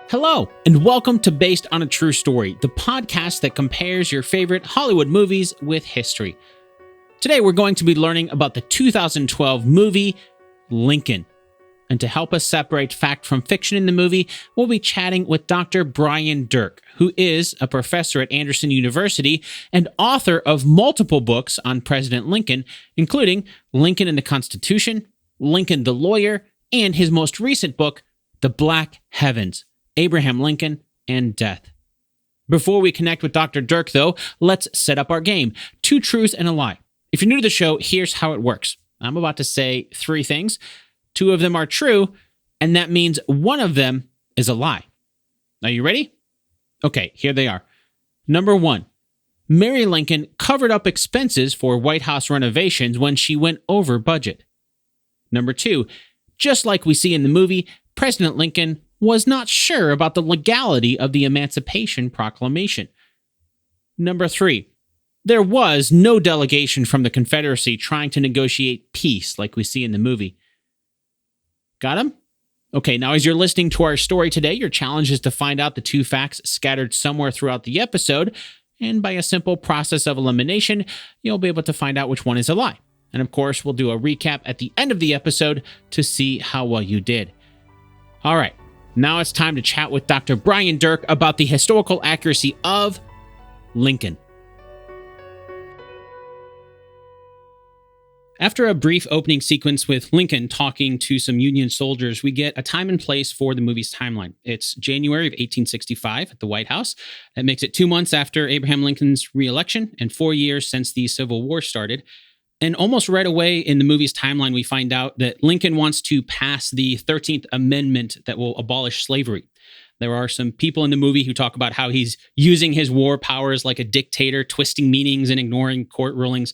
Hello, and welcome to Based on a True Story, the podcast that compares your favorite Hollywood movies with history. Today, we're going to be learning about the 2012 movie Lincoln. And to help us separate fact from fiction in the movie, we'll be chatting with Dr. Brian Dirck, who is a professor at Anderson University and author of multiple books on President Lincoln, including Lincoln and the Constitution, Lincoln the Lawyer, and his most recent book, The Black Heavens: Abraham Lincoln and Death. Before we connect with Dr. Dirck, though, let's set up our game. 2 truths and a lie. If you're new to the show, here's how it works. I'm about to say 3 things. 2 of them are true, and that means 1 of them is a lie. Are you ready? Okay, here they are. Number 1. Mary Lincoln covered up expenses for White House renovations when she went over budget. Number 2. Just like we see in the movie, President Lincoln was not sure about the legality of the Emancipation Proclamation. Number 3. There was no delegation from the Confederacy trying to negotiate peace like we see in the movie. Got him? Okay, now as you're listening to our story today, your challenge is to find out the 2 facts scattered somewhere throughout the episode, and by a simple process of elimination, you'll be able to find out which one is a lie. And of course, we'll do a recap at the end of the episode to see how well you did. All right. Now it's time to chat with Dr. Brian Dirck about the historical accuracy of Lincoln. After a brief opening sequence with Lincoln talking to some Union soldiers, we get a time and place for the movie's timeline. It's January of 1865 at the White House. That makes it 2 months after Abraham Lincoln's re-election and 4 years since the Civil War started. And almost right away in the movie's timeline, we find out that Lincoln wants to pass the 13th Amendment that will abolish slavery. There are some people in the movie who talk about how he's using his war powers like a dictator, twisting meanings and ignoring court rulings.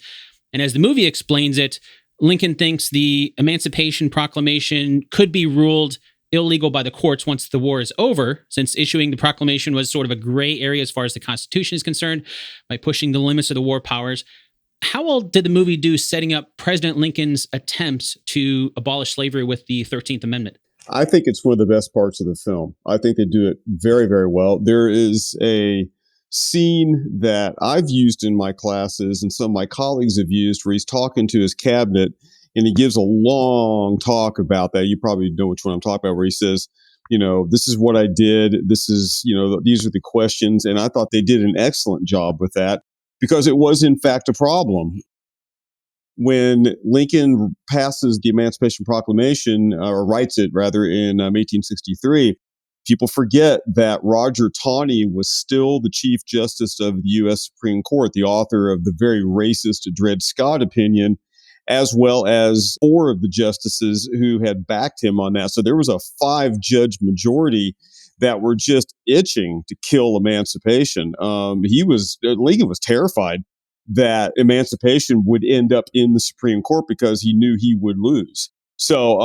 And as the movie explains it, Lincoln thinks the Emancipation Proclamation could be ruled illegal by the courts once the war is over, since issuing the proclamation was sort of a gray area as far as the Constitution is concerned, by pushing the limits of the war powers. How well did the movie do setting up President Lincoln's attempts to abolish slavery with the 13th Amendment? I think it's one of the best parts of the film. I think they do it very, very well. There is a scene that I've used in my classes and some of my colleagues have used where he's talking to his cabinet and he gives a long talk about that. You probably know which one I'm talking about, where he says, this is what I did. This is, these are the questions. And I thought they did an excellent job with that, because it was, in fact, a problem. When Lincoln passes the Emancipation Proclamation, or writes it, rather, in 1863, people forget that Roger Taney was still the Chief Justice of the U.S. Supreme Court, the author of the very racist Dred Scott opinion, as well as 4 of the justices who had backed him on that. So there was a 5-judge majority that were just itching to kill emancipation. Lincoln was terrified that emancipation would end up in the Supreme Court because he knew he would lose. So,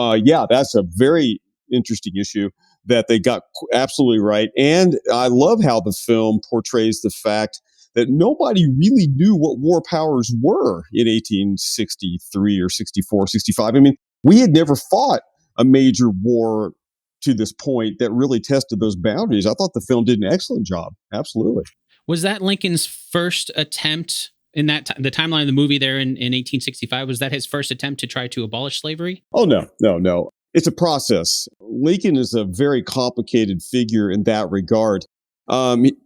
that's a very interesting issue that they got absolutely right. And I love how the film portrays the fact that nobody really knew what war powers were in 1863 or 64, 65. I mean, we had never fought a major war to this point that really tested those boundaries. I thought the film did an excellent job. Absolutely. Was that Lincoln's first attempt in the timeline of the movie there in 1865? Was that his first attempt to try to abolish slavery? Oh, no. It's a process. Lincoln is a very complicated figure in that regard.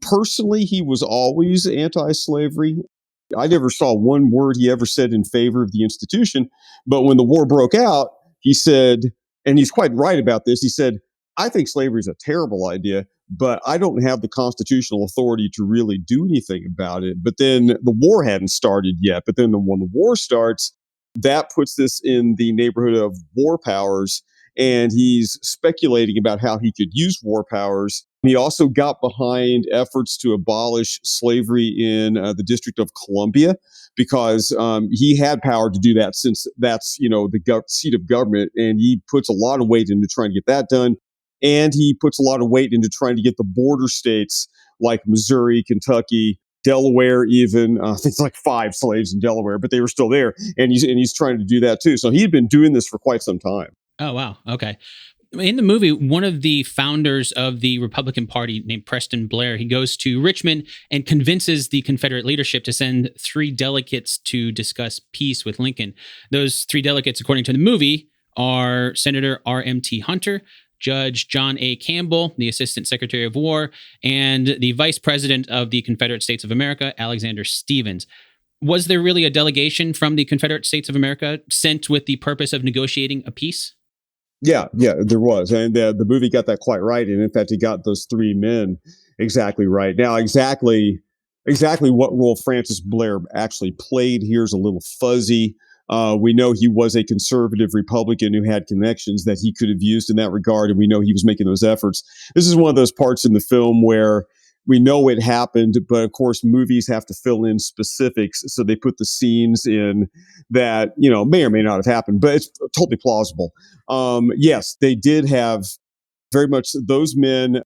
Personally, he was always anti-slavery. I never saw one word he ever said in favor of the institution. But when the war broke out, he said, and he's quite right about this, he said, I think slavery is a terrible idea, but I don't have the constitutional authority to really do anything about it. But then the war hadn't started yet. But then when the war starts, that puts this in the neighborhood of war powers. And he's speculating about how he could use war powers. He also got behind efforts to abolish slavery in the District of Columbia, because he had power to do that, since that's, the seat of government. And he puts a lot of weight into trying to get that done. And he puts a lot of weight into trying to get the border states like Missouri, Kentucky, Delaware, even. I think it's like 5 slaves in Delaware, but they were still there. And he's trying to do that too. So he had been doing this for quite some time. Oh, wow. Okay. In the movie, one of the founders of the Republican Party named Preston Blair, he goes to Richmond and convinces the Confederate leadership to send three delegates to discuss peace with Lincoln. Those three delegates, according to the movie, are Senator R.M.T. Hunter, Judge John A. Campbell, the Assistant Secretary of War, and the Vice President of the Confederate States of America, Alexander Stevens. Was there really a delegation from the Confederate States of America sent with the purpose of negotiating a peace? Yeah, there was, and the movie got that quite right. And in fact, it got those three men exactly right. Now, exactly what role Francis Blair actually played here is a little fuzzy. We know he was a conservative Republican who had connections that he could have used in that regard, and we know he was making those efforts. This is one of those parts in the film where we know it happened, but of course, movies have to fill in specifics, so they put the scenes in that may or may not have happened, but it's totally plausible. Yes, they did have very much those men.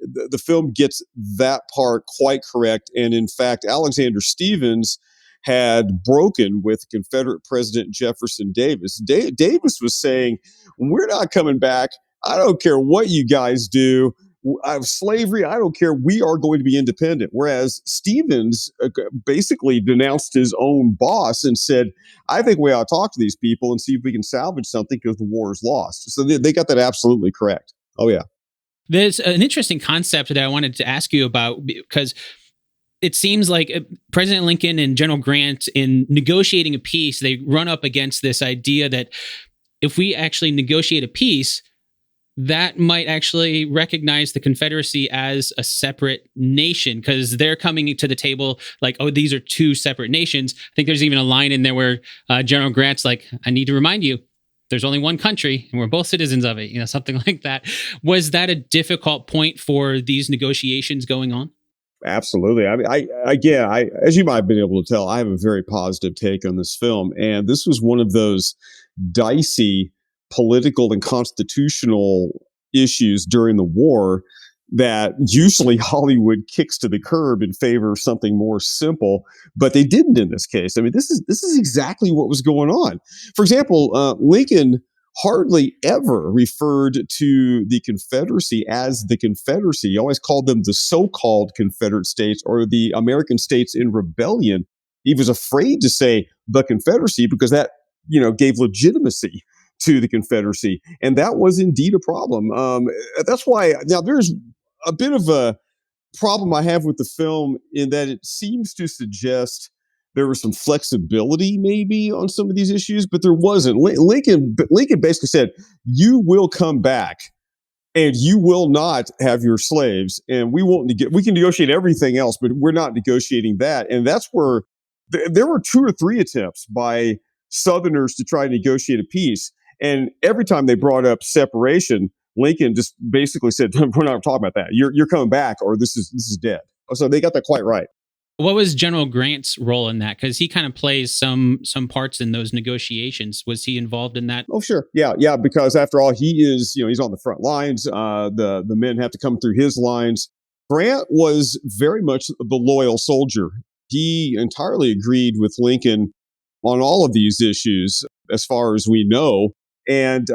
The film gets that part quite correct. And in fact, Alexander Stevens had broken with Confederate President Jefferson Davis. Davis was saying, "We're not coming back. I don't care what you guys do. Slavery, I don't care. We are going to be independent." Whereas Stevens basically denounced his own boss and said, "I think we ought to talk to these people and see if we can salvage something because the war is lost." So they got that absolutely correct. Oh, yeah. There's an interesting concept that I wanted to ask you about because it seems like President Lincoln and General Grant, in negotiating a peace, they run up against this idea that if we actually negotiate a peace, that might actually recognize the Confederacy as a separate nation because they're coming to the table like, oh, these are two separate nations. I think there's even a line in there where General Grant's like, I need to remind you, there's only one country and we're both citizens of it, something like that. Was that a difficult point for these negotiations going on? Absolutely. I mean, I as you might have been able to tell, I have a very positive take on this film, and this was one of those dicey political and constitutional issues during the war that usually Hollywood kicks to the curb in favor of something more simple, but they didn't in this case. I mean, this is exactly what was going on. For example, Lincoln hardly ever referred to the Confederacy as the Confederacy. He always called them the so-called Confederate States or the American states in rebellion. He was afraid to say the Confederacy because that, gave legitimacy to the Confederacy. And that was indeed a problem. That's why now there's a bit of a problem I have with the film in that it seems to suggest there was some flexibility maybe on some of these issues, but there wasn't. Lincoln basically said, "You will come back, and you will not have your slaves, and we won't. We can negotiate everything else, but we're not negotiating that." And that's where there were two or three attempts by Southerners to try to negotiate a peace, and every time they brought up separation, Lincoln just basically said, "We're not talking about that. You're coming back, or this is dead." So they got that quite right. What was General Grant's role in that? Because he kind of plays some parts in those negotiations. Was he involved in that? Oh, sure. Yeah. Because after all, he is, he's on the front lines. The men have to come through his lines. Grant was very much the loyal soldier. He entirely agreed with Lincoln on all of these issues, as far as we know. And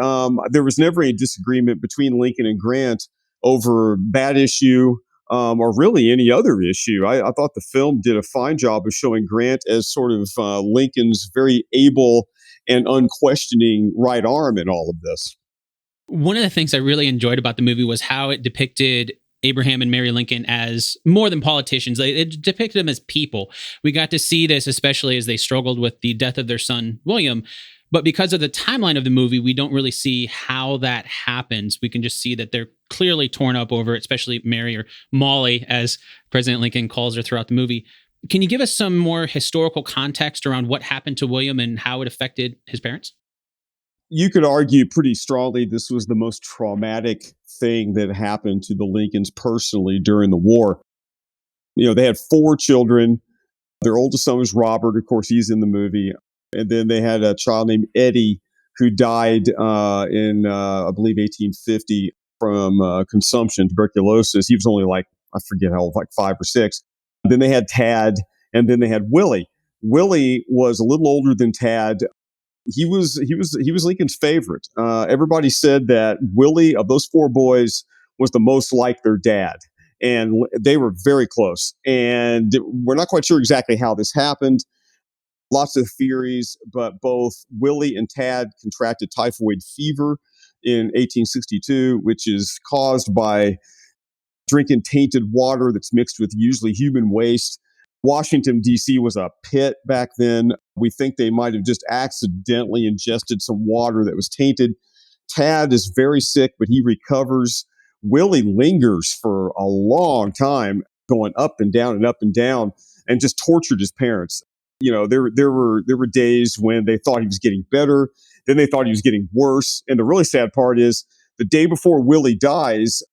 there was never a disagreement between Lincoln and Grant over that issue. Or really any other issue. I thought the film did a fine job of showing Grant as sort of Lincoln's very able and unquestioning right arm in all of this. One of the things I really enjoyed about the movie was how it depicted Abraham and Mary Lincoln as more than politicians. It depicted them as people. We got to see this, especially as they struggled with the death of their son, William. But because of the timeline of the movie, we don't really see how that happens. We can just see that they're clearly torn up over it, especially Mary, or Molly, as President Lincoln calls her throughout the movie. Can you give us some more historical context around what happened to William and how it affected his parents? You could argue pretty strongly this was the most traumatic thing that happened to the Lincolns personally during the war. They had four children. Their oldest son was Robert. Of course, he's in the movie. And then they had a child named Eddie who died in, I believe, 1850 from consumption, tuberculosis. He was only I forget how old, like 5 or 6. Then they had Tad, and then they had Willie. Willie was a little older than Tad. He was Lincoln's favorite. Everybody said that Willie, of those four boys, was the most like their dad, and they were very close. And we're not quite sure exactly how this happened. Lots of theories, but both Willie and Tad contracted typhoid fever in 1862, which is caused by drinking tainted water that's mixed with usually human waste. Washington, D.C. was a pit back then. We think they might have just accidentally ingested some water that was tainted. Tad is very sick, but he recovers. Willie lingers for a long time, going up and down, and just tortured his parents. There were days when they thought he was getting better, then they thought he was getting worse. And the really sad part is the day before Willie dies,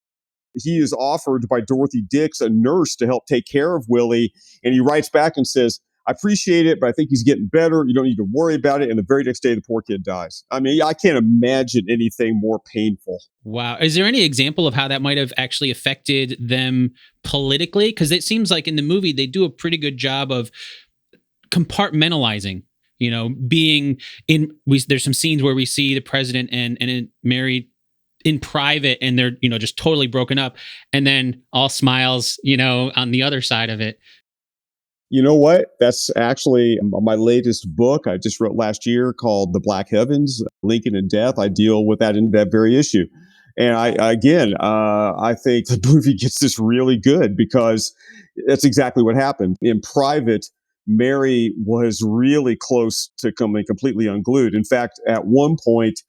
he is offered by Dorothy Dix, a nurse, to help take care of Willie. And he writes back and says, I appreciate it, but I think he's getting better. You don't need to worry about it. And the very next day, the poor kid dies. I mean, I can't imagine anything more painful. Wow. Is there any example of how that might have actually affected them politically? Because it seems like in the movie, they do a pretty good job of compartmentalizing, being in, there's some scenes where we see the president and Mary in private, and they're, just totally broken up, and then all smiles, on the other side of it. You know what? That's actually my latest book I just wrote last year called The Black Heavens, Lincoln and Death. I deal with that in that very issue. And I think the movie gets this really good because that's exactly what happened. In private, Mary was really close to coming completely unglued. In fact, at one point,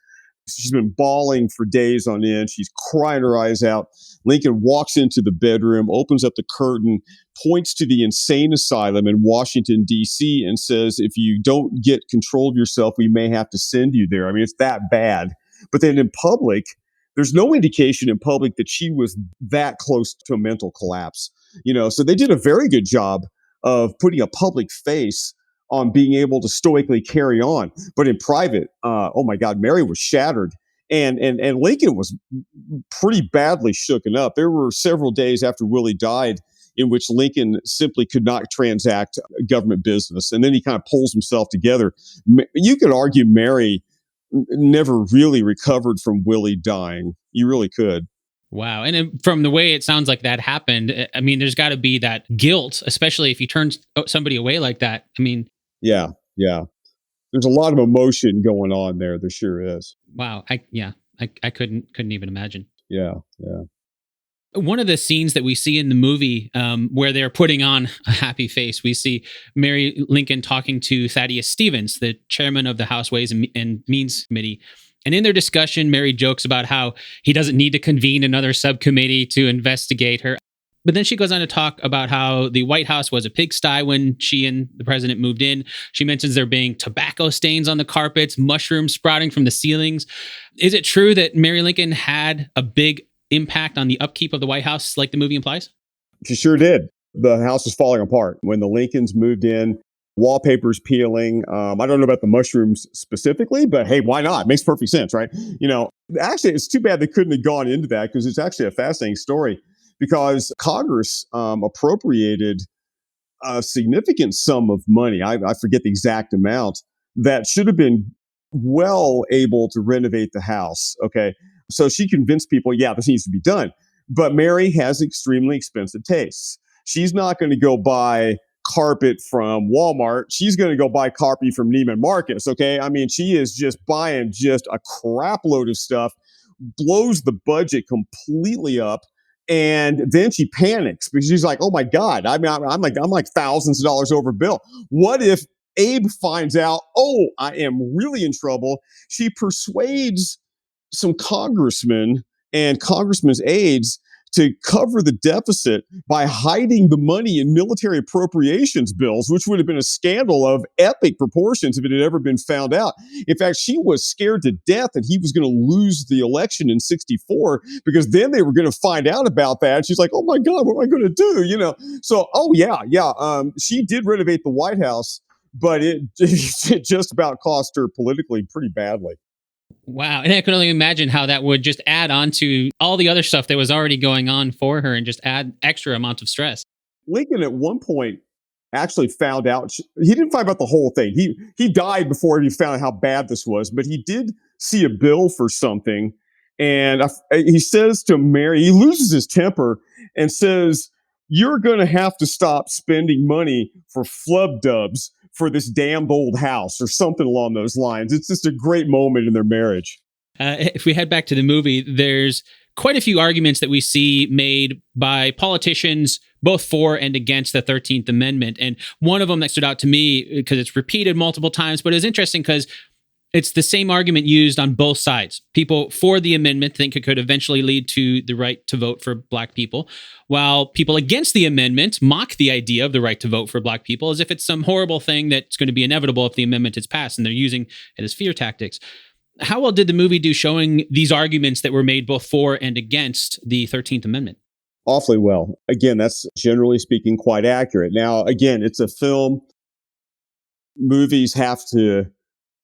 she's been bawling for days on end. She's crying her eyes out. Lincoln walks into the bedroom, opens up the curtain, points to the insane asylum in Washington, D.C., and says, if you don't get control of yourself, we may have to send you there. I mean, it's that bad. But then in public, there's no indication in public that she was that close to a mental collapse. So they did a very good job of putting a public face on being able to stoically carry on. But in private, oh my God, Mary was shattered. And Lincoln was pretty badly shooken up. There were several days after Willie died in which Lincoln simply could not transact government business. And then he kind of pulls himself together. You could argue Mary never really recovered from Willie dying. You really could. Wow. And from the way it sounds like that happened, I mean, there's got to be that guilt, especially if you turn somebody away like that. I mean, yeah. There's a lot of emotion going on there. There sure is. Wow. I couldn't even imagine. Yeah. One of the scenes that we see in the movie where they're putting on a happy face, we see Mary Lincoln talking to Thaddeus Stevens, the chairman of the House Ways and Means Committee. And in their discussion, Mary jokes about how he doesn't need to convene another subcommittee to investigate her. But then she goes on to talk about how the White House was a pigsty when she and the president moved in. She mentions there being tobacco stains on the carpets, mushrooms sprouting from the ceilings. Is it true that Mary Lincoln had a big impact on the upkeep of the White House, like the movie implies? She sure did. The house was falling apart when the Lincolns moved in. Wallpaper's peeling. I don't know about the mushrooms specifically, but hey, why not? It makes perfect sense, right? Actually, it's too bad they couldn't have gone into that because it's actually a fascinating story. Because Congress appropriated a significant sum of money. I forget the exact amount that should have been well able to renovate the house. Okay. So she convinced people, yeah, this needs to be done. But Mary has extremely expensive tastes. She's not going to go buy carpet from Walmart. She's going to go buy carpet from Neiman Marcus. Okay. I mean, she is just buying just a crap load of stuff, blows the budget completely up. And then she panics because she's like, "Oh my God! I mean, I'm like thousands of dollars over bill. What if Abe finds out? Oh, I am really in trouble." She persuades some congressmen and congressmen's aides to cover the deficit by hiding the money in military appropriations bills, which would have been a scandal of epic proportions if it had ever been found out. In fact, she was scared to death that he was going to lose the election in 64 because then they were going to find out about that. She's like, oh my God, what am I going to do? So, she did renovate the White House, but it just about cost her politically pretty badly. Wow. And I can only imagine how that would just add on to all the other stuff that was already going on for her and just add extra amounts of stress. Lincoln at one point actually found out. He didn't find out the whole thing. He died before he found out how bad this was, but he did see a bill for something, and he says to Mary, he loses his temper and says, "You're going to have to stop spending money for flub dubs for this damned old house," or something along those lines. It's just a great moment in their marriage. If we head back to the movie, there's quite a few arguments that we see made by politicians, both for and against the 13th Amendment. And one of them that stood out to me, because it's repeated multiple times, but it's interesting because it's the same argument used on both sides. People for the amendment think it could eventually lead to the right to vote for Black people, while people against the amendment mock the idea of the right to vote for Black people as if it's some horrible thing that's going to be inevitable if the amendment is passed, and they're using it as fear tactics. How well did the movie do showing these arguments that were made both for and against the 13th Amendment? Awfully well. Again, that's generally speaking quite accurate. Now, again, it's a film. Movies have to,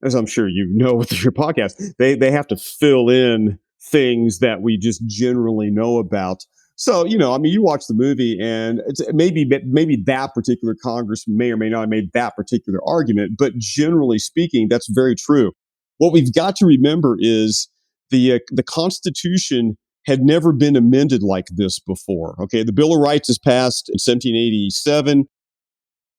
as I'm sure you know with your podcast, they have to fill in things that we just generally know about. So, I mean, you watch the movie and maybe that particular congressman may or may not have made that particular argument, but generally speaking, that's very true. What we've got to remember is the Constitution had never been amended like this before. Okay, the Bill of Rights is passed in 1787.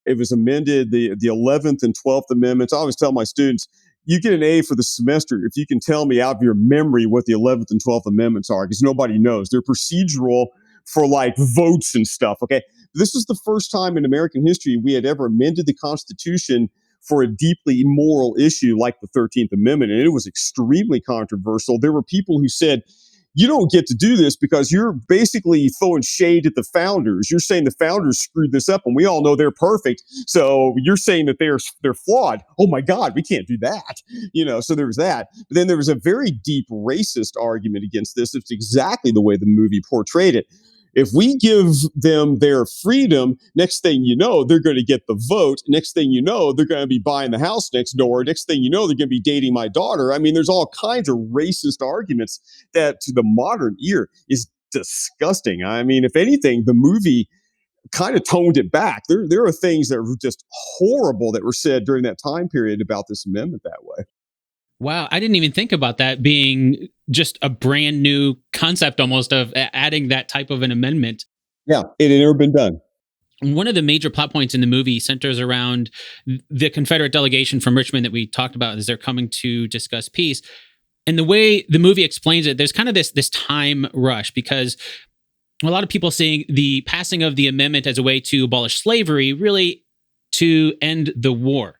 It was amended, the 11th and 12th Amendments. I always tell my students, you get an A for the semester if you can tell me out of your memory what the 11th and 12th Amendments are, because nobody knows. They're procedural for like votes and stuff. Okay, this is the first time in American history we had ever amended the Constitution for a deeply immoral issue like the 13th Amendment. And it was extremely controversial. There were people who said, you don't get to do this because you're basically throwing shade at the founders. You're saying the founders screwed this up, and we all know they're perfect. So you're saying that they're flawed. Oh my God, we can't do that. So there was that. But then there was a very deep racist argument against this. It's exactly the way the movie portrayed it. If we give them their freedom, next thing you know, they're going to get the vote. Next thing you know, they're going to be buying the house next door. Next thing you know, they're going to be dating my daughter. I mean, there's all kinds of racist arguments that to the modern ear is disgusting. I mean, if anything, the movie kind of toned it back. There are things that were just horrible that were said during that time period about this amendment that way. Wow, I didn't even think about that being just a brand new concept almost of adding that type of an amendment. Yeah, it had never been done. One of the major plot points in the movie centers around the Confederate delegation from Richmond that we talked about as they're coming to discuss peace. And the way the movie explains it, there's kind of this time rush because a lot of people seeing the passing of the amendment as a way to abolish slavery, really to end the war.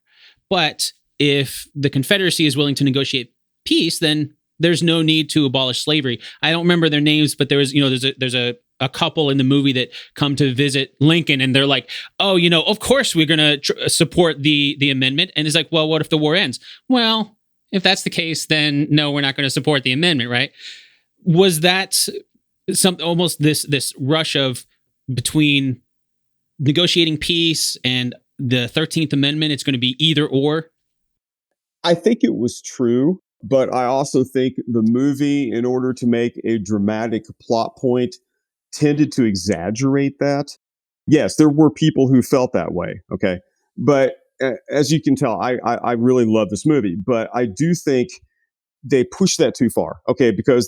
But if the Confederacy is willing to negotiate peace, then there's no need to abolish slavery. I don't remember their names, but there's a couple in the movie that come to visit Lincoln, and they're like, "Oh, of course we're going to support the amendment." And it's like, "Well, what if the war ends?" Well, if that's the case, then no, we're not going to support the amendment, right? Was that almost this rush of between negotiating peace and the 13th Amendment? It's going to be either or. I think it was true, but I also think the movie, in order to make a dramatic plot point, tended to exaggerate that. Yes, there were people who felt that way. Okay. But as you can tell, I really love this movie, but I do think they pushed that too far. Okay. Because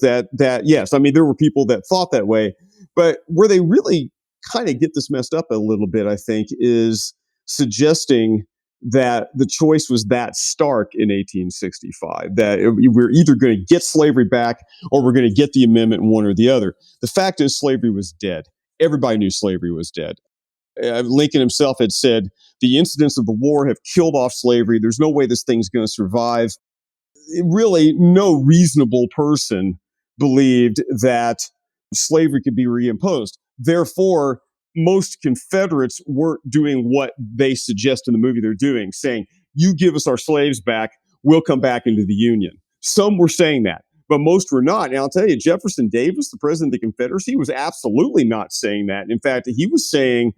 yes, I mean, there were people that thought that way, but where they really kind of get this messed up a little bit, I think, is suggesting that the choice was that stark in 1865, that we're either going to get slavery back or we're going to get the amendment, one or the other. The fact is, slavery was dead. Everybody knew slavery was dead. Lincoln himself had said, the incidents of the war have killed off slavery. There's no way this thing's going to survive. Really, no reasonable person believed that slavery could be reimposed. Therefore, most Confederates weren't doing what they suggest in the movie they're doing, saying, you give us our slaves back, we'll come back into the Union. Some were saying that, but most were not. And I'll tell you, Jefferson Davis, the president of the Confederacy, was absolutely not saying that. In fact, he was saying,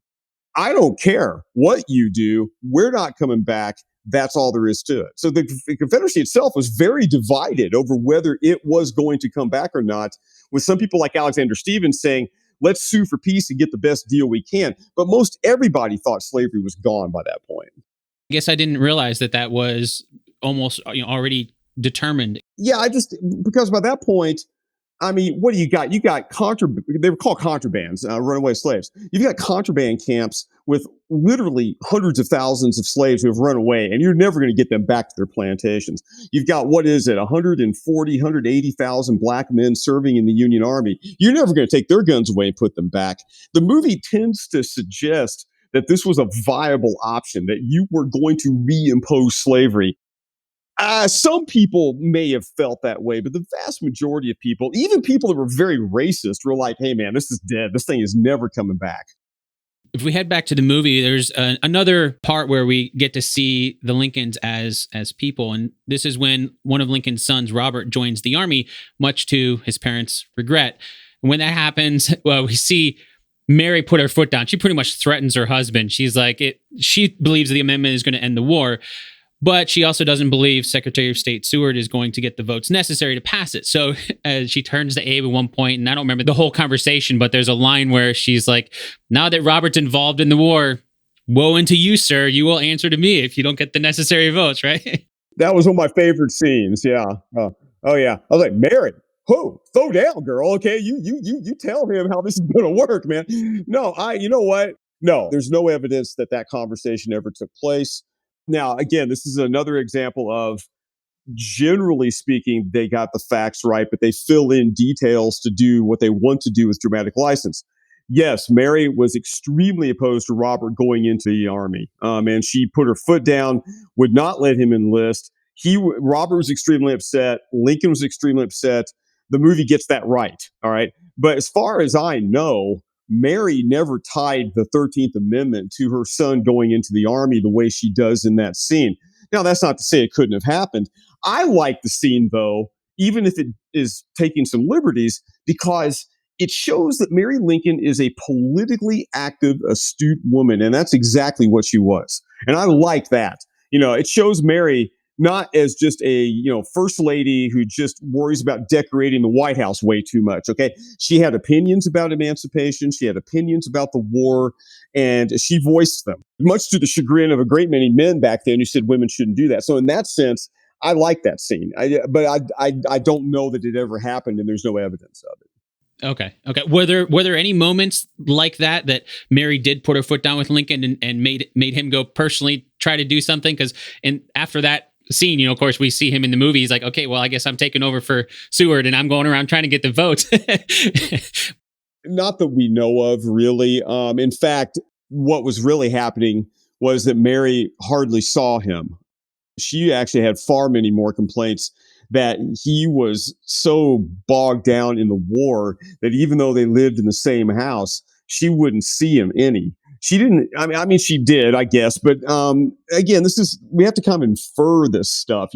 I don't care what you do, we're not coming back. That's all there is to it. So the Confederacy itself was very divided over whether it was going to come back or not, with some people like Alexander Stevens saying, let's sue for peace and get the best deal we can. But most everybody thought slavery was gone by that point. I guess I didn't realize that was almost already determined. Yeah, because by that point, I mean, what do you got? You got they were called contrabands, runaway slaves. You've got contraband camps with literally hundreds of thousands of slaves who have run away, and you're never going to get them back to their plantations. You've got, 180,000 black men serving in the Union Army. You're never going to take their guns away and put them back. The movie tends to suggest that this was a viable option, that you were going to reimpose slavery. Some people may have felt that way, but the vast majority of people, even people that were very racist, were like, hey, man, this is dead. This thing is never coming back. If we head back to the movie, there's another part where we get to see the Lincolns as people. And this is when one of Lincoln's sons, Robert, joins the army, much to his parents' regret. And when that happens, well, we see Mary put her foot down. She pretty much threatens her husband. She's like, she believes the amendment is going to end the war. But she also doesn't believe Secretary of State Seward is going to get the votes necessary to pass it. So she turns to Abe at one point, and I don't remember the whole conversation, but there's a line where she's like, now that Robert's involved in the war, woe unto you, sir. You will answer to me if you don't get the necessary votes, right? That was one of my favorite scenes, yeah. Oh, yeah. I was like, Mary, throw down, girl, okay? You tell him how this is going to work, man. No, you know what? No, there's no evidence that conversation ever took place. Now, again, this is another example of, generally speaking, they got the facts right, but they fill in details to do what they want to do with dramatic license. Yes, Mary was extremely opposed to Robert going into the army, and she put her foot down, would not let him enlist. Robert was extremely upset. Lincoln was extremely upset. The movie gets that right, all right? But as far as I know, Mary never tied the 13th Amendment to her son going into the army the way she does in that scene. Now, that's not to say it couldn't have happened. I like the scene, though, even if it is taking some liberties, because it shows that Mary Lincoln is a politically active, astute woman, and that's exactly what she was. And I like that. It shows Mary not as just a, first lady who just worries about decorating the White House way too much. Okay. She had opinions about emancipation. She had opinions about the war, and she voiced them, much to the chagrin of a great many men back then who said women shouldn't do that. So in that sense, I like that scene. But I don't know that it ever happened, and there's no evidence of it. Okay. Were there any moments like that Mary did put her foot down with Lincoln and made him go personally try to do something? Because after that scene, of course, we see him in the movie. He's like, okay, well, I guess I'm taking over for Seward and I'm going around trying to get the votes. Not that we know of, really. In fact, what was really happening was that Mary hardly saw him. She actually had far many more complaints that he was so bogged down in the war that even though they lived in the same house, she wouldn't see him any. She didn't. I mean, she did, I guess. But again, we have to kind of infer this stuff.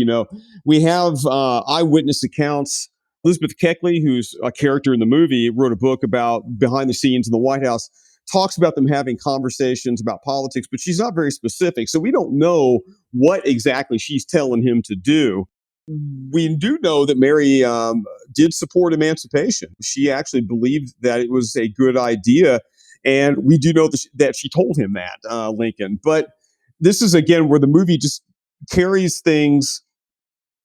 We have eyewitness accounts. Elizabeth Keckley, who's a character in the movie, wrote a book about behind the scenes in the White House, talks about them having conversations about politics, but she's not very specific. So we don't know what exactly she's telling him to do. We do know that Mary did support emancipation. She actually believed that it was a good idea. And we do know that she told him that, Lincoln. But this is, again, where the movie just carries things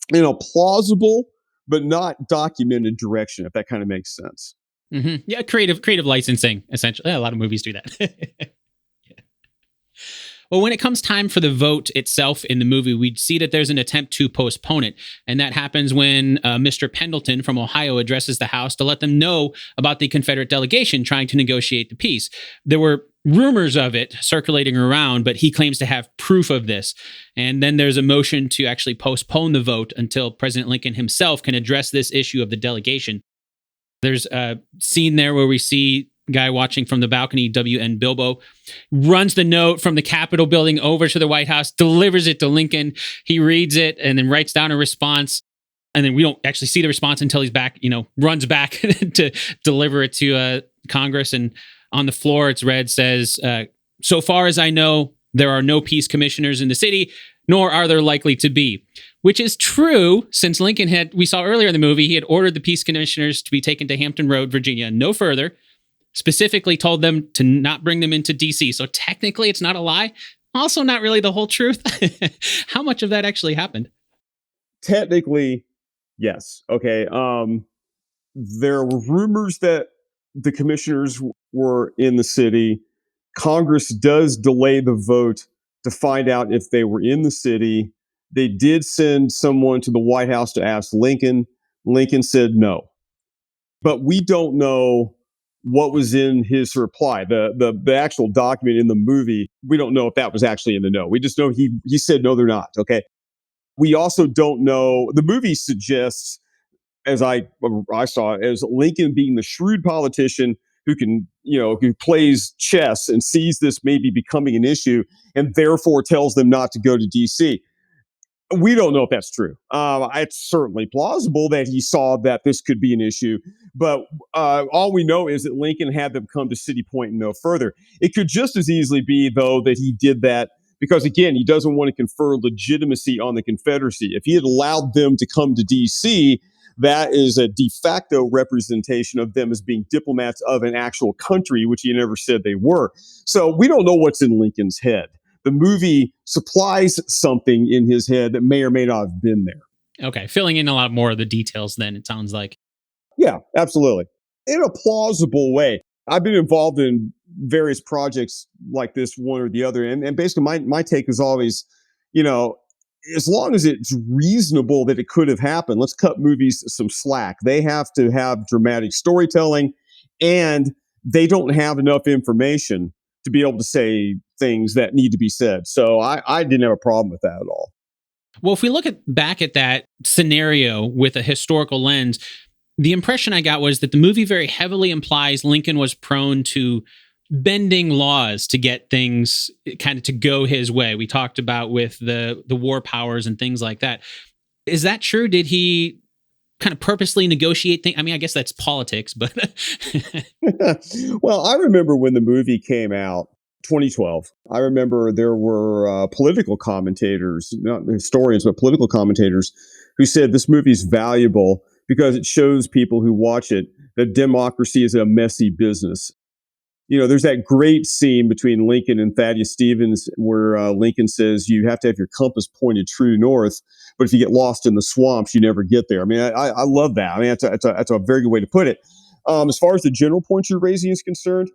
in a plausible but not documented direction, if that kind of makes sense. Mm-hmm. Yeah, creative licensing, essentially. A lot of movies do that. Yeah. Well, when it comes time for the vote itself in the movie, we see that there's an attempt to postpone it. And that happens when Mr. Pendleton from Ohio addresses the House to let them know about the Confederate delegation trying to negotiate the peace. There were rumors of it circulating around, but he claims to have proof of this. And then there's a motion to actually postpone the vote until President Lincoln himself can address this issue of the delegation. There's a scene there where we see guy watching from the balcony, W.N. Bilbo, runs the note from the Capitol building over to the White House, delivers it to Lincoln. He reads it and then writes down a response. And then we don't actually see the response until he's back, runs back to deliver it to Congress. And on the floor, it's read, says, so far as I know, there are no peace commissioners in the city, nor are there likely to be. Which is true, since Lincoln we saw earlier in the movie, he had ordered the peace commissioners to be taken to Hampton Road, Virginia, no further. specifically told them to not bring them into DC. So technically, it's not a lie. Also, not really the whole truth. How much of that actually happened? Technically, yes. Okay. There were rumors that the commissioners were in the city. Congress does delay the vote to find out if they were in the city. They did send someone to the White House to ask Lincoln. Lincoln said no. But we don't know what was in his reply. The actual document in the movie, we don't know if that was actually in the no. We just know he said no, they're not. Okay. We also don't know. The movie suggests, as I saw it, as Lincoln being the shrewd politician who can, who plays chess and sees this maybe becoming an issue and therefore tells them not to go to DC. We don't know if that's true. It's certainly plausible that he saw that this could be an issue, but all we know is that Lincoln had them come to City Point and no further. It could just as easily be, though, that he did that because, again, he doesn't want to confer legitimacy on the Confederacy. If he had allowed them to come to D.C., that is a de facto representation of them as being diplomats of an actual country, which he never said they were. So we don't know what's in Lincoln's head. The movie supplies something in his head that may or may not have been there. Okay, filling in a lot more of the details then, it sounds like. Yeah, absolutely. In a plausible way. I've been involved in various projects like this, one or the other. And basically, my take is always, as long as it's reasonable that it could have happened, let's cut movies some slack. They have to have dramatic storytelling, and they don't have enough information to be able to say things that need to be said. So I didn't have a problem with that at all. Well, if we look back at that scenario with a historical lens, the impression I got was that the movie very heavily implies Lincoln was prone to bending laws to get things kind of to go his way. We talked about with the war powers and things like that. Is that true? Did he kind of purposely negotiate things? I mean, I guess that's politics, but well, I remember when the movie came out, 2012. I remember there were political commentators, not historians, but political commentators who said this movie is valuable because it shows people who watch it that democracy is a messy business. There's that great scene between Lincoln and Thaddeus Stevens where Lincoln says you have to have your compass pointed true north, but if you get lost in the swamps, you never get there. I mean, I love that. I mean, that's a very good way to put it. As far as the general point you're raising is concerned,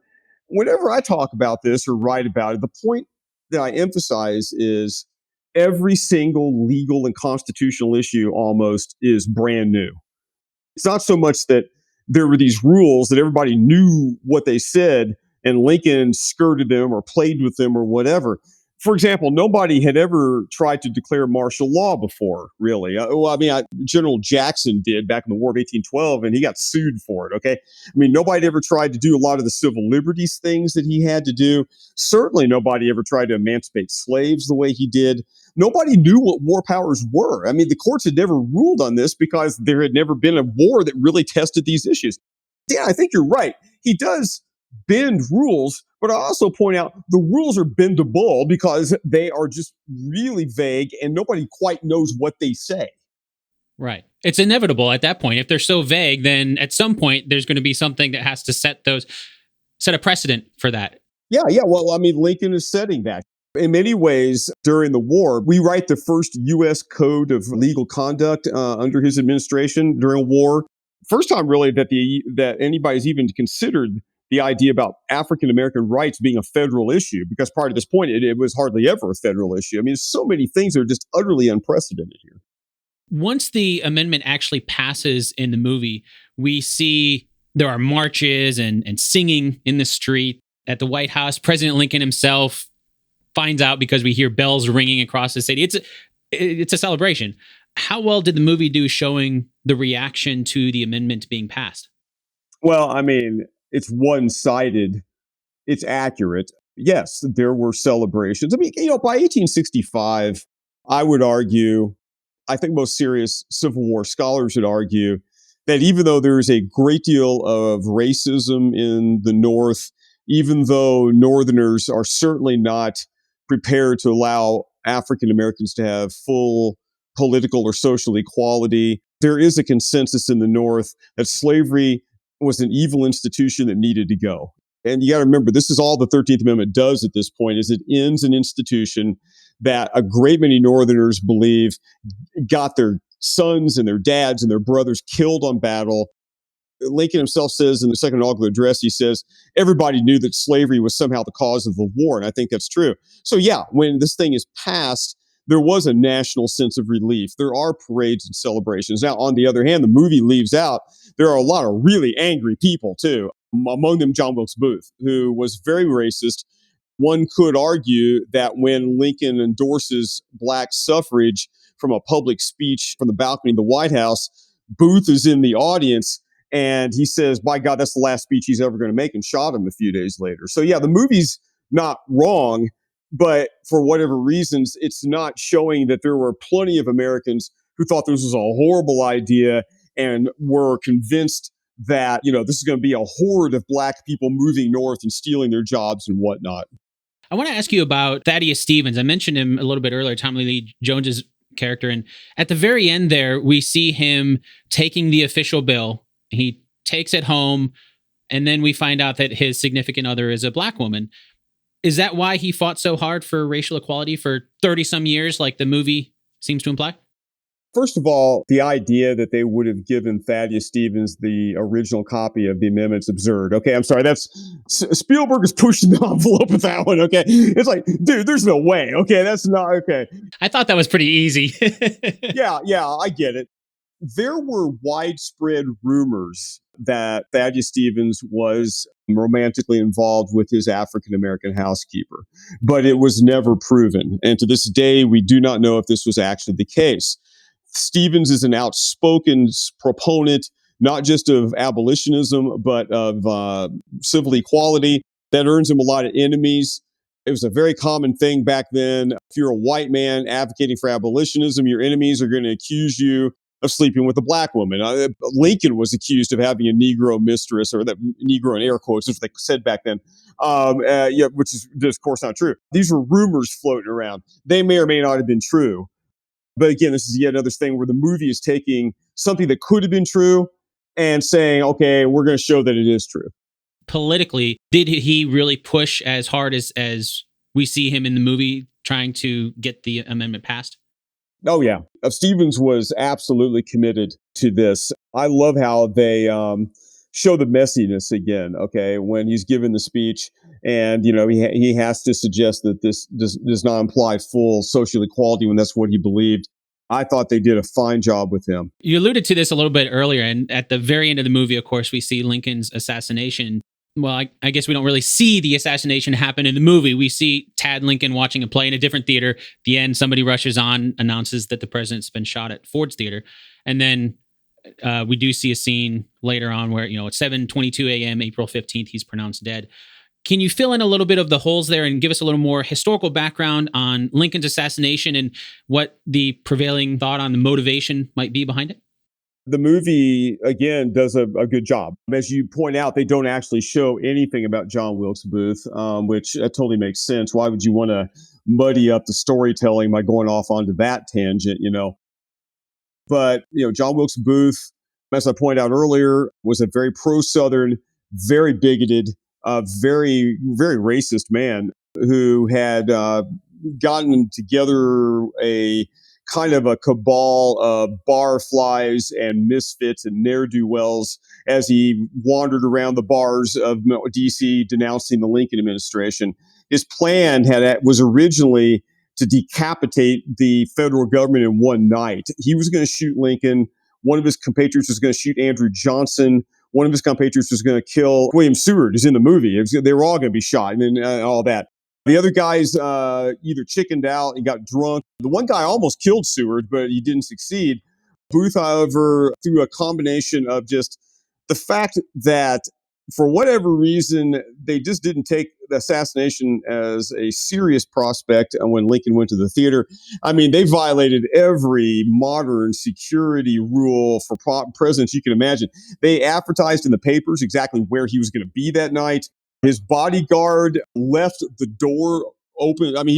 whenever I talk about this or write about it, the point that I emphasize is every single legal and constitutional issue almost is brand new. It's not so much that there were these rules that everybody knew what they said and Lincoln skirted them or played with them or whatever. For example, nobody had ever tried to declare martial law before, really. General Jackson did back in the War of 1812, and he got sued for it, okay? I mean, nobody ever tried to do a lot of the civil liberties things that he had to do. Certainly nobody ever tried to emancipate slaves the way he did. Nobody knew what war powers were. I mean, the courts had never ruled on this because there had never been a war that really tested these issues. Yeah, I think you're right. He does bend rules, but I also point out the rules are bendable because they are just really vague and nobody quite knows what they say. Right. It's inevitable at that point. If they're so vague, then at some point there's going to be something that has to set a precedent for that. Yeah. Well, I mean, Lincoln is setting that. In many ways, during the war, we write the first U.S. Code of Legal Conduct under his administration during war. First time, really, that anybody's even considered the idea about African American rights being a federal issue, because prior to this point, it was hardly ever a federal issue. I mean, so many things that are just utterly unprecedented here. Once the amendment actually passes in the movie, we see there are marches and singing in the street at the White House. President Lincoln himself finds out because we hear bells ringing across the city. It's a celebration. How well did the movie do showing the reaction to the amendment being passed? Well, I mean, it's one-sided. It's accurate. Yes, there were celebrations. I mean, by 1865, I would argue, I think most serious Civil War scholars would argue that even though there is a great deal of racism in the North, even though Northerners are certainly not prepared to allow African Americans to have full political or social equality, there is a consensus in the North that slavery was an evil institution that needed to go. And you got to remember, this is all the 13th Amendment does at this point, is it ends an institution that a great many Northerners believe got their sons and their dads and their brothers killed on battle. Lincoln himself says in the second inaugural address, he says, everybody knew that slavery was somehow the cause of the war. And I think that's true. So, yeah, when this thing is passed, there was a national sense of relief. There are parades and celebrations. Now, on the other hand, the movie leaves out, there are a lot of really angry people, too. Among them, John Wilkes Booth, who was very racist. One could argue that when Lincoln endorses black suffrage from a public speech from the balcony of the White House, Booth is in the audience and he says, by God, that's the last speech he's ever going to make, and shot him a few days later. So, yeah, the movie's not wrong, but for whatever reasons, it's not showing that there were plenty of Americans who thought this was a horrible idea and were convinced that, this is going to be a horde of black people moving north and stealing their jobs and whatnot. I want to ask you about Thaddeus Stevens. I mentioned him a little bit earlier, Tommy Lee Jones's character. And at the very end there, we see him taking the official bill. He takes it home, and then we find out that his significant other is a black woman. Is that why he fought so hard for racial equality for 30-some years, like the movie seems to imply? First of all, the idea that they would have given Thaddeus Stevens the original copy of the amendment's absurd. Okay, I'm sorry. Spielberg is pushing the envelope with that one. Okay, it's like, dude, there's no way. Okay, that's not okay. I thought that was pretty easy. Yeah, I get it. There were widespread rumors that Thaddeus Stevens was romantically involved with his African-American housekeeper, but it was never proven. And to this day, we do not know if this was actually the case. Stevens is an outspoken proponent, not just of abolitionism, but of civil equality. That earns him a lot of enemies. It was a very common thing back then. If you're a white man advocating for abolitionism, your enemies are going to accuse you of sleeping with a black woman. Lincoln was accused of having a Negro mistress, or that Negro in air quotes, is what they said back then, which is, of course, not true. These were rumors floating around. They may or may not have been true. But again, this is yet another thing where the movie is taking something that could have been true and saying, okay, we're going to show that it is true. Politically, did he really push as hard as we see him in the movie trying to get the amendment passed? Oh, yeah. Stevens was absolutely committed to this. I love how they show the messiness again, okay, when he's given the speech. And, he has to suggest that this does not imply full social equality when that's what he believed. I thought they did a fine job with him. You alluded to this a little bit earlier. And at the very end of the movie, of course, we see Lincoln's assassination. Well, I guess we don't really see the assassination happen in the movie. We see Tad Lincoln watching a play in a different theater. At the end, somebody rushes on, announces that the president's been shot at Ford's Theater. And then we do see a scene later on where, at 7:22 a.m., April 15th, he's pronounced dead. Can you fill in a little bit of the holes there and give us a little more historical background on Lincoln's assassination and what the prevailing thought on the motivation might be behind it? The movie, again, does a good job. As you point out, they don't actually show anything about John Wilkes Booth, which totally makes sense. Why would you want to muddy up the storytelling by going off onto that tangent, But, John Wilkes Booth, as I pointed out earlier, was a very pro-Southern, very bigoted, very, very racist man who had gotten together a kind of a cabal of barflies and misfits and ne'er-do-wells as he wandered around the bars of D.C. denouncing the Lincoln administration. His plan was originally to decapitate the federal government in one night. He was going to shoot Lincoln. One of his compatriots was going to shoot Andrew Johnson. One of his compatriots was going to kill William Seward, who's in the movie. They were all going to be shot and all that. The other guys either chickened out and got drunk. The one guy almost killed Seward, but he didn't succeed. Booth, however, through a combination of just the fact that for whatever reason, they just didn't take the assassination as a serious prospect when Lincoln went to the theater. I mean, they violated every modern security rule for presidents you can imagine. They advertised in the papers exactly where he was going to be that night. His bodyguard left the door open. I mean,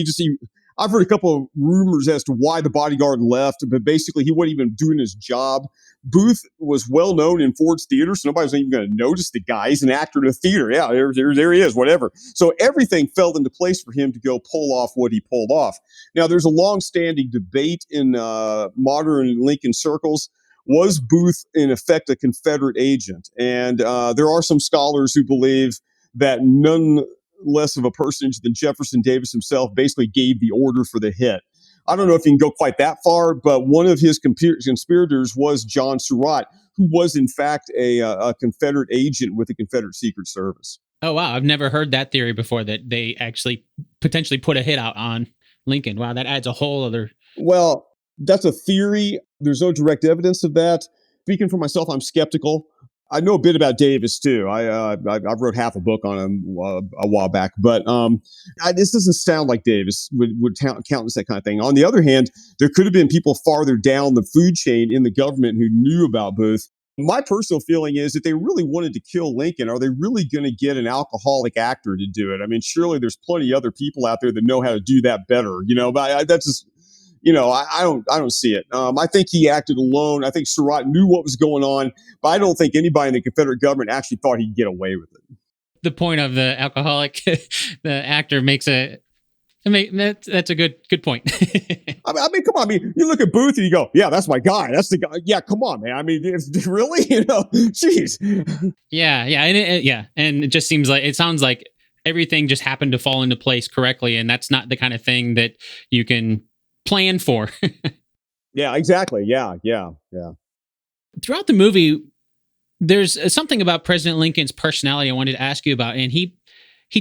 I've heard a couple of rumors as to why the bodyguard left, but basically he wasn't even doing his job. Booth was well known in Ford's theater, so nobody's even going to notice the guy. He's an actor in a theater. Yeah, there he is, whatever. So everything fell into place for him to go pull off what he pulled off. Now, there's a long-standing debate in modern Lincoln circles. Was Booth, in effect, a Confederate agent? And there are some scholars who believe that none less of a personage than Jefferson Davis himself basically gave the order for the hit. I don't know if you can go quite that far, but one of his conspirators was John Surratt, who was in fact a Confederate agent with the Confederate Secret Service. Oh, wow. I've never heard that theory before, that they actually potentially put a hit out on Lincoln. Wow, that adds a whole other... Well, that's a theory. There's no direct evidence of that. Speaking for myself, I'm skeptical. I know a bit about Davis too. I wrote half a book on him a while back, but this doesn't sound like Davis would countenance that kind of thing. On the other hand, there could have been people farther down the food chain in the government who knew about Booth. My personal feeling is that they really wanted to kill Lincoln. Are they really going to get an alcoholic actor to do it? I mean, surely there's plenty of other people out there that know how to do that better. But that's just. I don't see it. I think he acted alone. I think Surratt knew what was going on, but I don't think anybody in the Confederate government actually thought he'd get away with it. The point of the alcoholic, the actor makes that's a good point. I mean, come on. I mean, you look at Booth and you go, yeah, that's my guy. That's the guy. Yeah, come on, man. I mean, really? Jeez. Yeah. And it just sounds like everything just happened to fall into place correctly. And that's not the kind of thing that you can plan for. Yeah, exactly. Yeah. Throughout the movie, there's something about President Lincoln's personality I wanted to ask you about, and he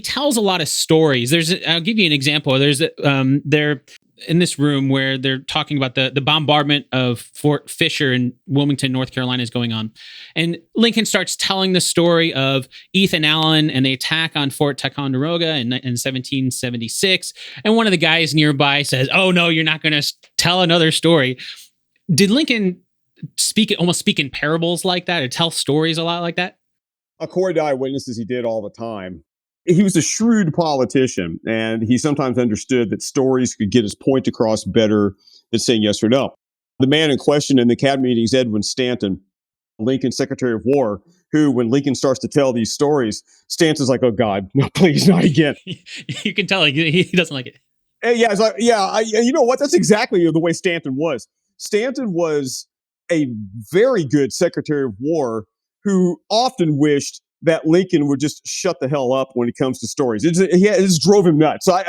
tells a lot of stories. I'll give you an example. They're in this room where they're talking about the bombardment of Fort Fisher in Wilmington, North Carolina is going on. And Lincoln starts telling the story of Ethan Allen and the attack on Fort Ticonderoga in 1776. And one of the guys nearby says, "Oh, no, you're not going to tell another story." Did Lincoln almost speak in parables like that, or tell stories a lot like that? According to eyewitnesses, he did all the time. He was a shrewd politician, and he sometimes understood that stories could get his point across better than saying yes or no. The man in question in the cabinet meeting is Edwin Stanton, Lincoln's Secretary of War, who, when Lincoln starts to tell these stories, Stanton's like, "Oh God, no, please, not again." You can tell he doesn't like it. And yeah, it's like, you know what? That's exactly the way Stanton was. Stanton was a very good Secretary of War who often wished that Lincoln would just shut the hell up when it comes to stories. It just drove him nuts. So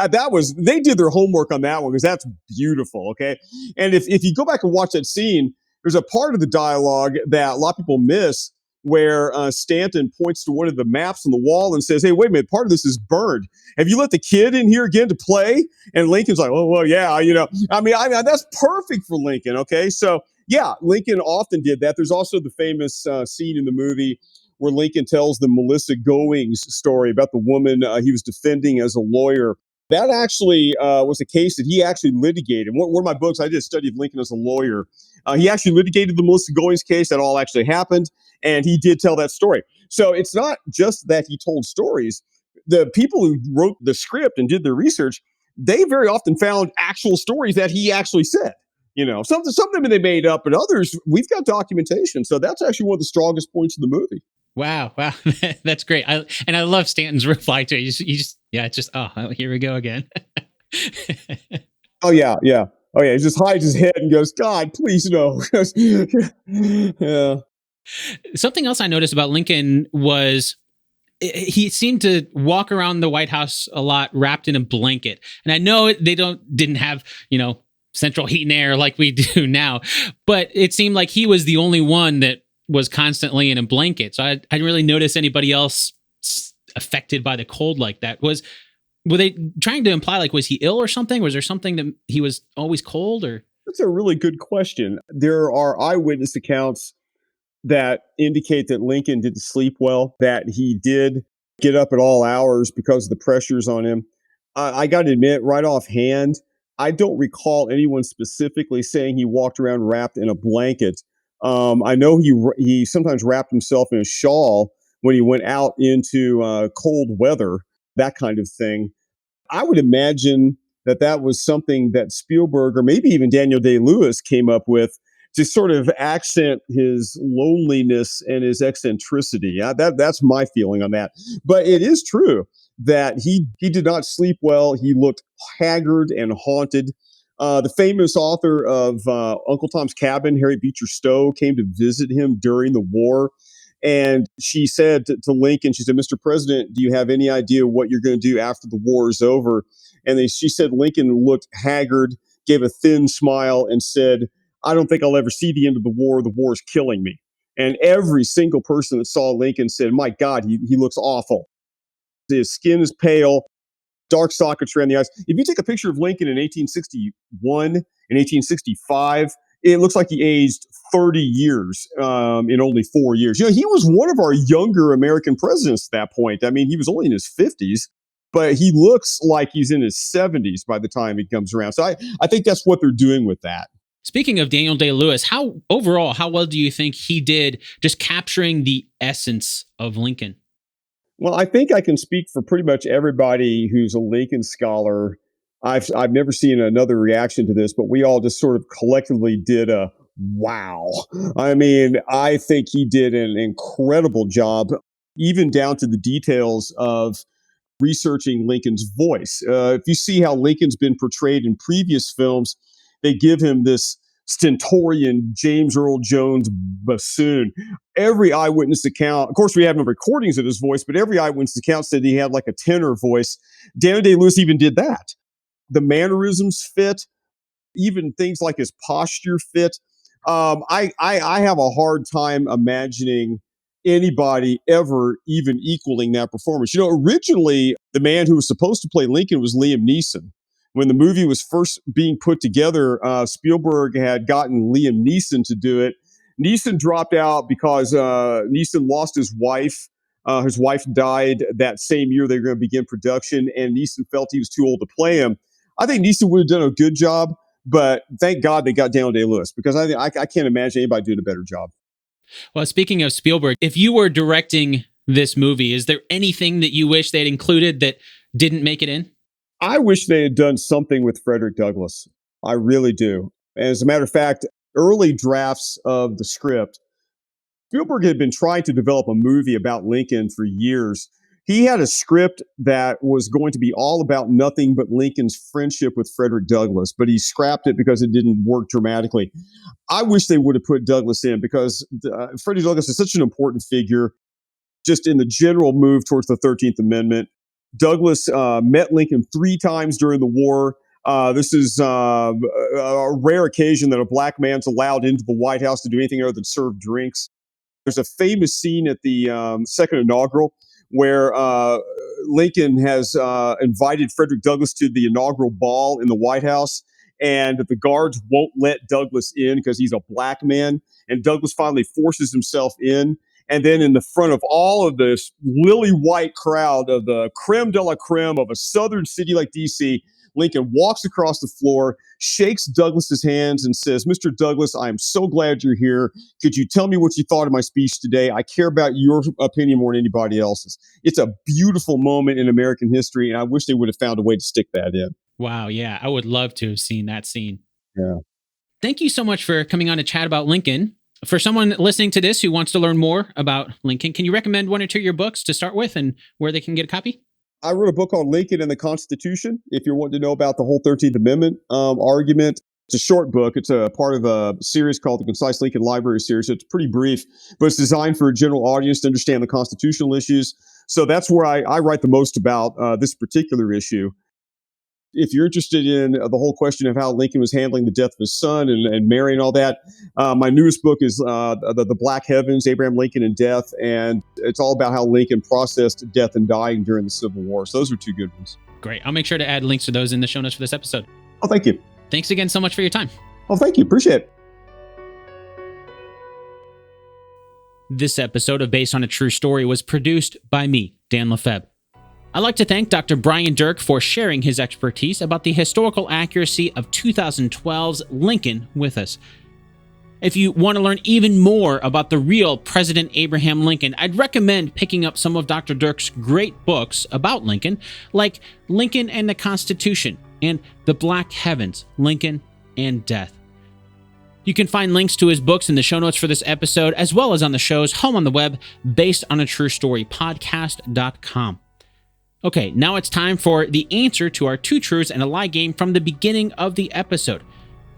they did their homework on that one, because that's beautiful. Okay. And if you go back and watch that scene, there's a part of the dialogue that a lot of people miss, where Stanton points to one of the maps on the wall and says, "Hey, wait a minute, part of this is burned. Have you let the kid in here again to play?" And Lincoln's like, "Oh, well, yeah, I mean, that's perfect for Lincoln." Okay. So yeah, Lincoln often did that. There's also the famous scene in the movie where Lincoln tells the Melissa Goings story about the woman he was defending as a lawyer. That actually was a case that he actually litigated. One of my books, I did a study of Lincoln as a lawyer. He actually litigated the Melissa Goings case. That all actually happened. And he did tell that story. So it's not just that he told stories. The people who wrote the script and did the research, they very often found actual stories that he actually said. Some of them they made up, but others, we've got documentation. So that's actually one of the strongest points of the movie. Wow. That's great. I love Stanton's reply to it. It's just, oh, here we go again. Oh, yeah. He just hides his head and goes, "God, please no." Yeah. Something else I noticed about Lincoln was he seemed to walk around the White House a lot wrapped in a blanket. And I know they didn't have, central heat and air like we do now, but it seemed like he was the only one that was constantly in a blanket. So I didn't really notice anybody else affected by the cold like that. Were they trying to imply, like, was he ill or something? Was there something that he was always cold, or? That's a really good question. There are eyewitness accounts that indicate that Lincoln didn't sleep well, that he did get up at all hours because of the pressures on him. I got to admit, right offhand, I don't recall anyone specifically saying he walked around wrapped in a blanket. I know he sometimes wrapped himself in a shawl when he went out into cold weather, that kind of thing. I would imagine that was something that Spielberg or maybe even Daniel Day-Lewis came up with to sort of accent his loneliness and his eccentricity. That's my feeling on that. But it is true that he did not sleep well. He looked haggard and haunted. The famous author of Uncle Tom's Cabin, Harriet Beecher Stowe, came to visit him during the war. And she said to Lincoln, she said, "Mr. President, do you have any idea what you're going to do after the war is over?" And she said Lincoln looked haggard, gave a thin smile, and said, "I don't think I'll ever see the end of the war. The war is killing me." And every single person that saw Lincoln said, "My God, he looks awful. His skin is pale, dark sockets around the eyes." If you take a picture of Lincoln in 1861 and 1865, it looks like he aged 30 years in only 4 years. He was one of our younger American presidents at that point. I mean, he was only in his 50s, but he looks like he's in his 70s by the time he comes around. So I think that's what they're doing with that. Speaking of Daniel Day-Lewis, how well do you think he did just capturing the essence of Lincoln? Well, I think I can speak for pretty much everybody who's a Lincoln scholar. I've never seen another reaction to this, but we all just sort of collectively did a wow. I mean, I think he did an incredible job, even down to the details of researching Lincoln's voice. If you see how Lincoln's been portrayed in previous films, they give him this stentorian James Earl Jones bassoon. Every eyewitness account, of course, we have no recordings of his voice, but every eyewitness account said he had like a tenor voice. Daniel Day-Lewis even did that. The mannerisms fit, even things like his posture fit. I have a hard time imagining anybody ever even equaling that performance. Originally, the man who was supposed to play Lincoln was Liam Neeson. When the movie was first being put together, Spielberg had gotten Liam Neeson to do it. Neeson dropped out because Neeson lost his wife. His wife died that same year they were going to begin production, and Neeson felt he was too old to play him. I think Neeson would have done a good job, but thank God they got Daniel Day-Lewis, because I can't imagine anybody doing a better job. Well, speaking of Spielberg, if you were directing this movie, is there anything that you wish they'd included that didn't make it in? I wish they had done something with Frederick Douglass. I really do. As a matter of fact, early drafts of the script, Spielberg had been trying to develop a movie about Lincoln for years. He had a script that was going to be all about nothing but Lincoln's friendship with Frederick Douglass, but he scrapped it because it didn't work dramatically. I wish they would have put Douglass in, because Frederick Douglass is such an important figure just in the general move towards the 13th Amendment. Douglass met Lincoln 3 times during the war. This is a rare occasion that a black man's allowed into the White House to do anything other than serve drinks. There's a famous scene at the second inaugural where Lincoln has invited Frederick Douglass to the inaugural ball in the White House, and the guards won't let Douglass in because he's a black man. And Douglass finally forces himself in. And then in the front of all of this lily white crowd of the creme de la creme of a southern city like D.C., Lincoln walks across the floor, shakes Douglass's hands, and says, "Mr. Douglass, I am so glad you're here. Could you tell me what you thought of my speech today? I care about your opinion more than anybody else's." It's a beautiful moment in American history, and I wish they would have found a way to stick that in. Wow, yeah, I would love to have seen that scene. Yeah. Thank you so much for coming on to chat about Lincoln. For someone listening to this who wants to learn more about Lincoln, can you recommend 1 or 2 of your books to start with and where they can get a copy? I wrote a book on Lincoln and the Constitution. If you're wanting to know about the whole 13th Amendment argument, it's a short book. It's a part of a series called the Concise Lincoln Library Series. So it's pretty brief, but it's designed for a general audience to understand the constitutional issues. So that's where I write the most about this particular issue. If you're interested in the whole question of how Lincoln was handling the death of his son and Mary and all that, my newest book is the Black Heavens, Abraham Lincoln and Death, and it's all about how Lincoln processed death and dying during the Civil War. So those are 2 good ones. Great. I'll make sure to add links to those in the show notes for this episode. Oh, thank you. Thanks again so much for your time. Oh, thank you. Appreciate it. This episode of Based on a True Story was produced by me, Dan Lefebvre. I'd like to thank Dr. Brian Dirck for sharing his expertise about the historical accuracy of 2012's Lincoln with us. If you want to learn even more about the real President Abraham Lincoln, I'd recommend picking up some of Dr. Dirck's great books about Lincoln, like Lincoln and the Constitution, and The Black Heavens, Lincoln and Death. You can find links to his books in the show notes for this episode, as well as on the show's home on the web, based on a true story podcast.com. Okay, now it's time for the answer to our 2 truths and a lie game from the beginning of the episode.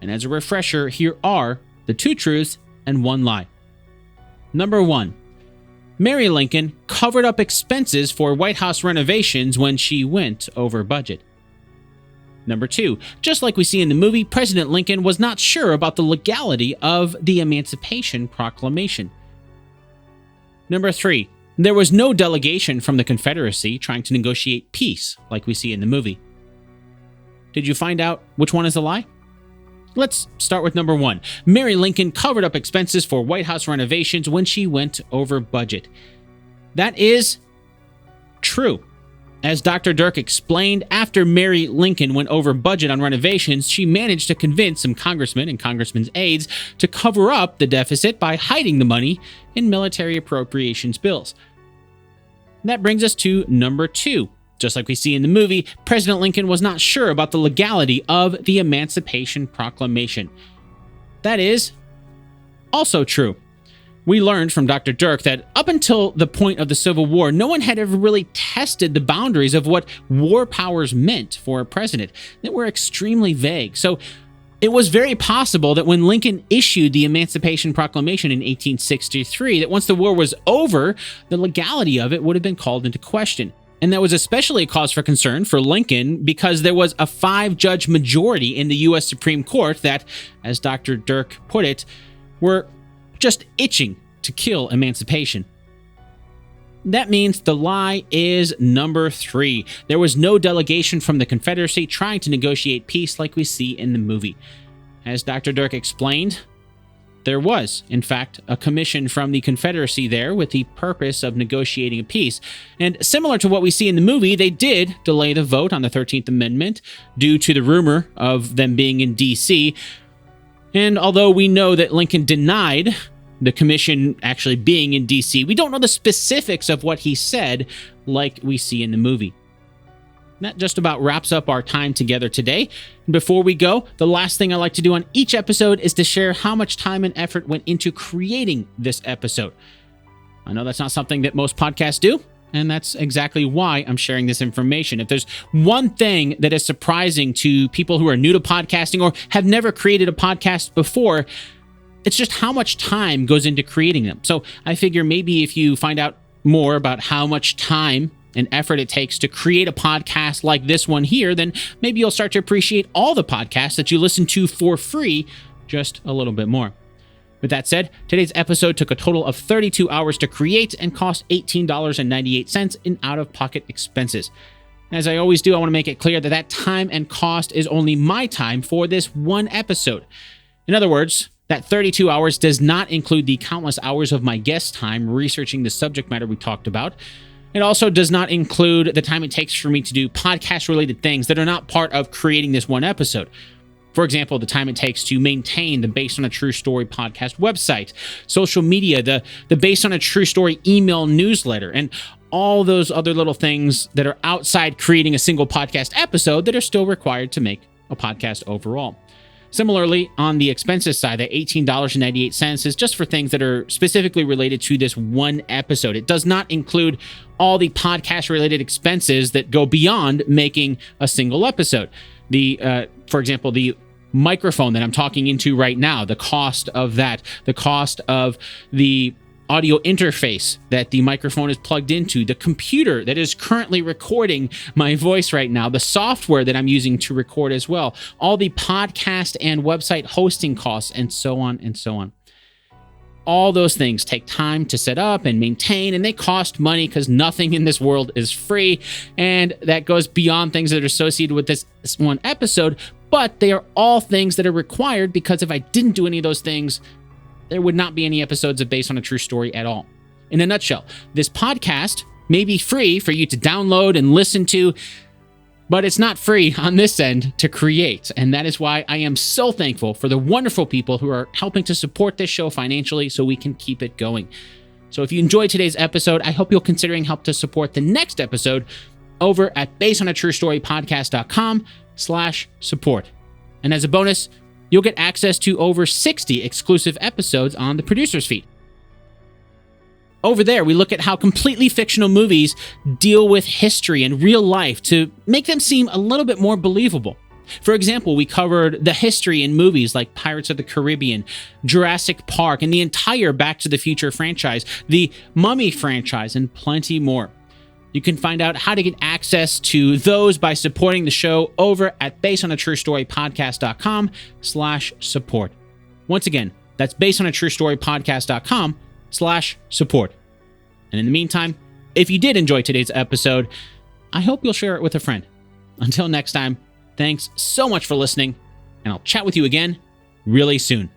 And as a refresher, here are the 2 truths and 1 lie. Number 1. Mary Lincoln covered up expenses for White House renovations when she went over budget. Number 2. Just like we see in the movie, President Lincoln was not sure about the legality of the Emancipation Proclamation. Number 3. There was no delegation from the Confederacy trying to negotiate peace like we see in the movie. Did you find out which one is a lie? Let's start with number 1. Mary Lincoln covered up expenses for White House renovations when she went over budget. That is true. As Dr. Dirck explained, after Mary Lincoln went over budget on renovations, she managed to convince some congressmen and congressmen's aides to cover up the deficit by hiding the money in military appropriations bills. That brings us to number 2. Just like we see in the movie, President Lincoln was not sure about the legality of the Emancipation Proclamation. That is also true. We learned from Dr. Dirck that up until the point of the Civil War, no one had ever really tested the boundaries of what war powers meant for a president. They were extremely vague. So it was very possible that when Lincoln issued the Emancipation Proclamation in 1863, that once the war was over, the legality of it would have been called into question. And that was especially a cause for concern for Lincoln because there was a 5-judge majority in the U.S. Supreme Court that, as Dr. Dirck put it, were just itching to kill emancipation. That means the lie is number 3. There was no delegation from the Confederacy trying to negotiate peace like we see in the movie. As Dr. Dirck explained, there was, in fact, a commission from the Confederacy there with the purpose of negotiating a peace. And similar to what we see in the movie, they did delay the vote on the 13th Amendment due to the rumor of them being in D.C. And although we know that Lincoln denied the commission actually being in D.C., we don't know the specifics of what he said like we see in the movie. That just about wraps up our time together today. Before we go, the last thing I like to do on each episode is to share how much time and effort went into creating this episode. I know that's not something that most podcasts do, and that's exactly why I'm sharing this information. If there's one thing that is surprising to people who are new to podcasting or have never created a podcast before, it's just how much time goes into creating them. So I figure maybe if you find out more about how much time and effort it takes to create a podcast like this one here, then maybe you'll start to appreciate all the podcasts that you listen to for free just a little bit more. With that said, today's episode took a total of 32 hours to create and cost $18.98 in out-of-pocket expenses. As I always do, I want to make it clear that that time and cost is only my time for this one episode. In other words, that 32 hours does not include the countless hours of my guest time researching the subject matter we talked about. It also does not include the time it takes for me to do podcast-related things that are not part of creating this one episode. For example, the time it takes to maintain the Based on a True Story podcast website, social media, the Based on a True Story email newsletter, and all those other little things that are outside creating a single podcast episode that are still required to make a podcast overall. Similarly, on the expenses side, that $18.98 is just for things that are specifically related to this one episode. It does not include all the podcast-related expenses that go beyond making a single episode. For example, the microphone that I'm talking into right now, the cost of that, the cost of the audio interface that the microphone is plugged into, the computer that is currently recording my voice right now, the software that I'm using to record as well, all the podcast and website hosting costs, and so on and so on. All those things take time to set up and maintain, and they cost money because nothing in this world is free, and that goes beyond things that are associated with this one episode, but they are all things that are required because if I didn't do any of those things, there would not be any episodes of Based on a True Story at all. In a nutshell, this podcast may be free for you to download and listen to, but it's not free on this end to create. And that is why I am so thankful for the wonderful people who are helping to support this show financially so we can keep it going. So if you enjoyed today's episode, I hope you'll considering help to support the next episode over at basedonatruestorypodcast.com. patreon.com/support. And as a bonus, you'll get access to over 60 exclusive episodes on the producer's feed. Over there, we look at how completely fictional movies deal with history and real life to make them seem a little bit more believable. For example, we covered the history in movies like Pirates of the Caribbean, Jurassic Park, and the entire Back to the Future franchise, the Mummy franchise, and plenty more. You can find out how to get access to those by supporting the show over at basedonatruestorypodcast.com/support. Once again, that's basedonatruestorypodcast.com/support. And in the meantime, if you did enjoy today's episode, I hope you'll share it with a friend. Until next time, thanks so much for listening, and I'll chat with you again really soon.